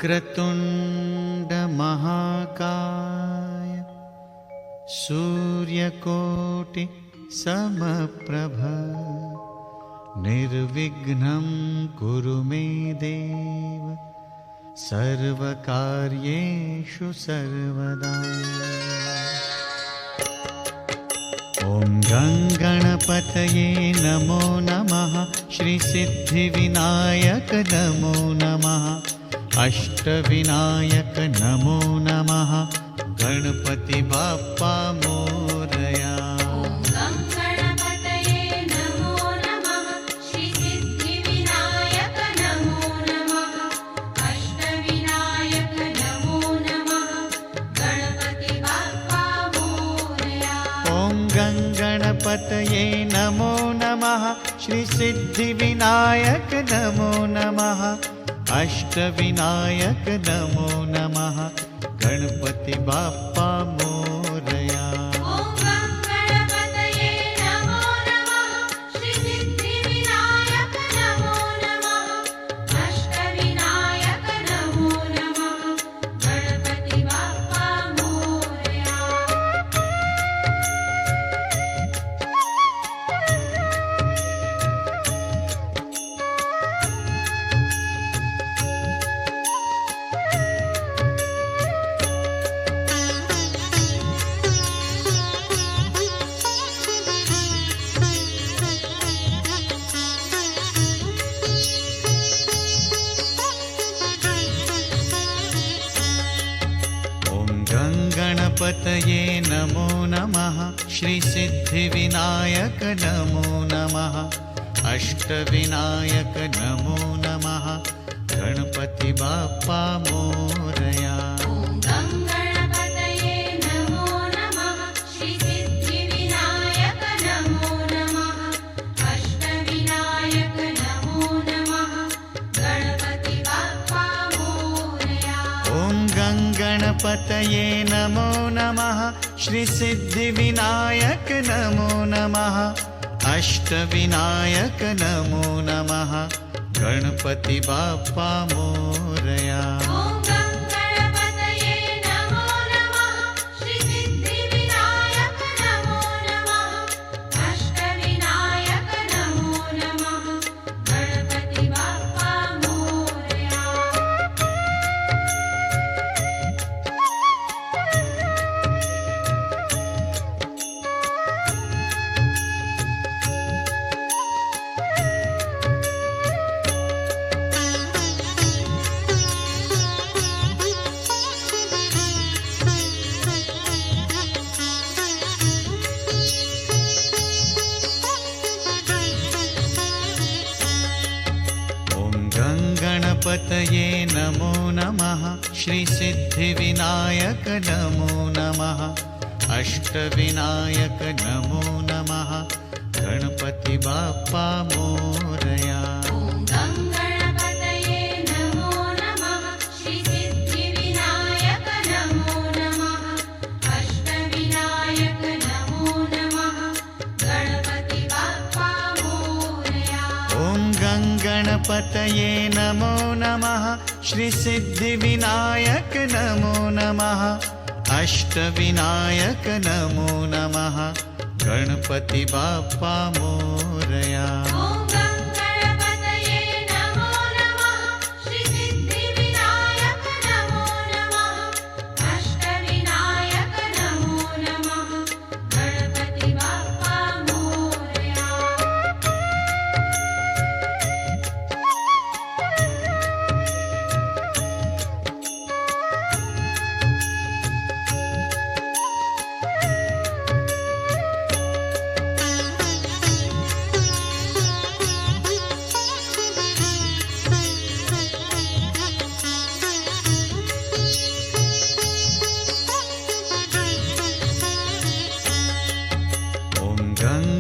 वक्रतुण्ड महाकाय सूर्यकोटि समप्रभ निर्विघ्नं कुरु मे देव सर्वकार्येषु सर्वदा। ॐ गणपतये नमो नमः, श्री सिद्धिविनायक नमो नमः, अष्टविनायक नमो नमः, गणपति बाप्पा मोरया। गणपतये नमो नमः, श्री सिद्धिविनायक नमो नमः, अष्टविनायक नमो नमः, गणपति बाप्पा मोरया। गणपतये नमो नमः, श्री सिद्धिविनायक नमो नमः, अष्टविनायक नमो नमः, गणपति बाप्पा मोरया। गणपतये नमो नमः, श्री सिद्धिविनायक नमो नमः, अष्टविनायक नमो नमः, गणपति बाप्पा मोरया। गणपतये नमो नमः, श्री सिद्धिविनायक नमो नमः, अष्टविनायक नमो नमः, गणपति बाप्पा मोरया। गणपतये नमो नमः, श्री सिद्धिविनायक नमो नमः, अष्टविनायक नमो नमः, गणपति बाप्पा मोरया।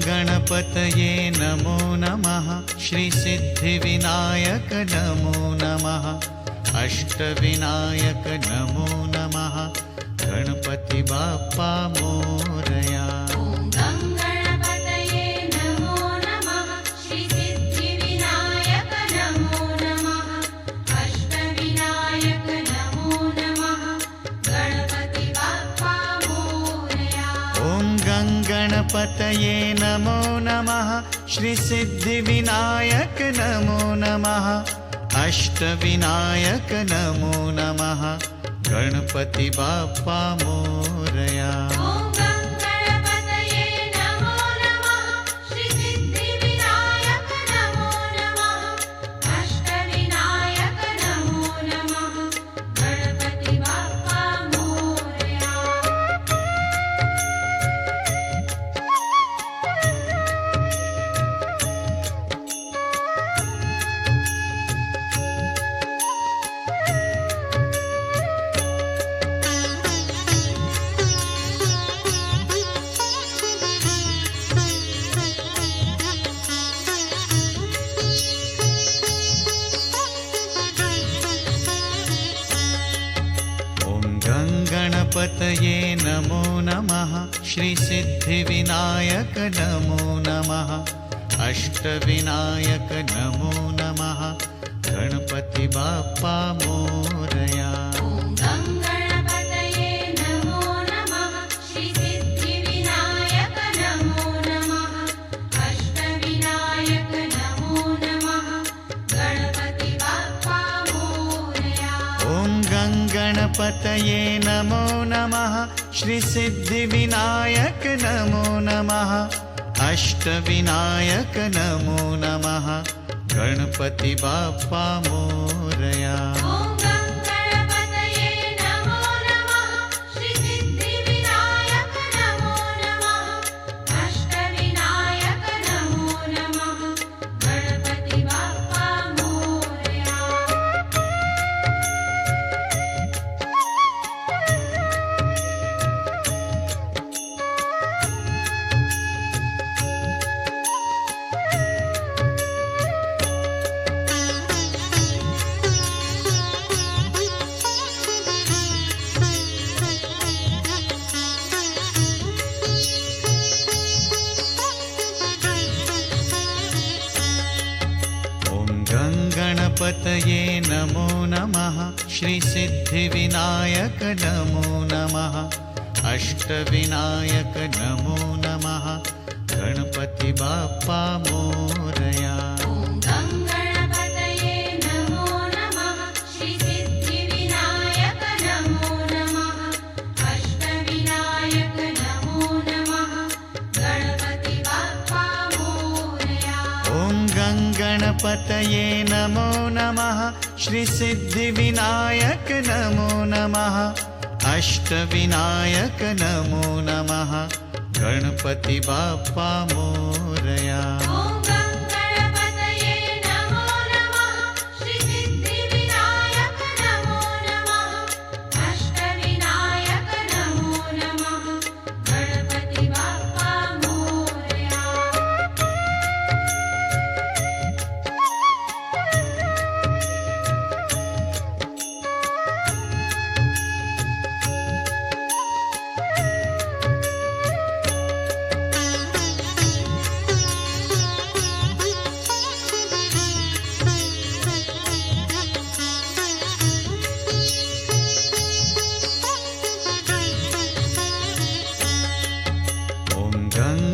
गणपतये नमो नमः, श्री सिद्धिविनायक नमो नमः, अष्टविनायक नमो नमः, गणपति बाप्पा मोरया। श्री सिद्धिविनायक नमो नमः, अष्टविनायक ॐ गङ्गणपतये नमो नमः श्रीसिद्धिविनायक नमो नमः अष्टविनायक नमो नमः गणपति बाप्पा मोरया। गणपतये नमो नमः श्रीसिद्धिविनायक नमो नमः अष्टविनायक नमो नमः गणपति बाप्पा मोरया। गणपतये नमो नमः श्रीसिद्धिविनायक नमो नमः अष्टविनायक नमो नमः गणपति बाप्पा मोरया। गणपतये नमो नमः श्रीसिद्धिविनायक नमो नमः अष्टविनायक नमो नमः गणपति बाप्पा मोरया। गणपतये नमो नमः श्रीसिद्धिविनायक नमो नमः अष्टविनायक नमो नमः गणपति बाप्पा मोरया।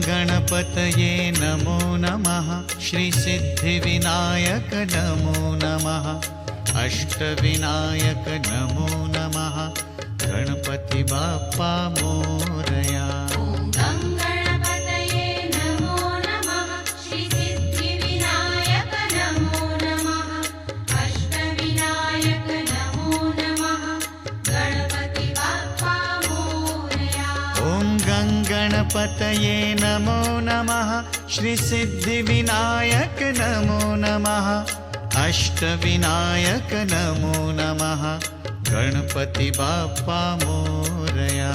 गणपतये नमो नमः श्रीसिद्धिविनायक नमो नमः अष्टविनायक नमो नमः गणपति बाप्पा मोरया। गणपतये नमो नमः श्रीसिद्धिविनायक नमो नमः अष्टविनायक नमो नमः गणपति बाप्पा मोरया।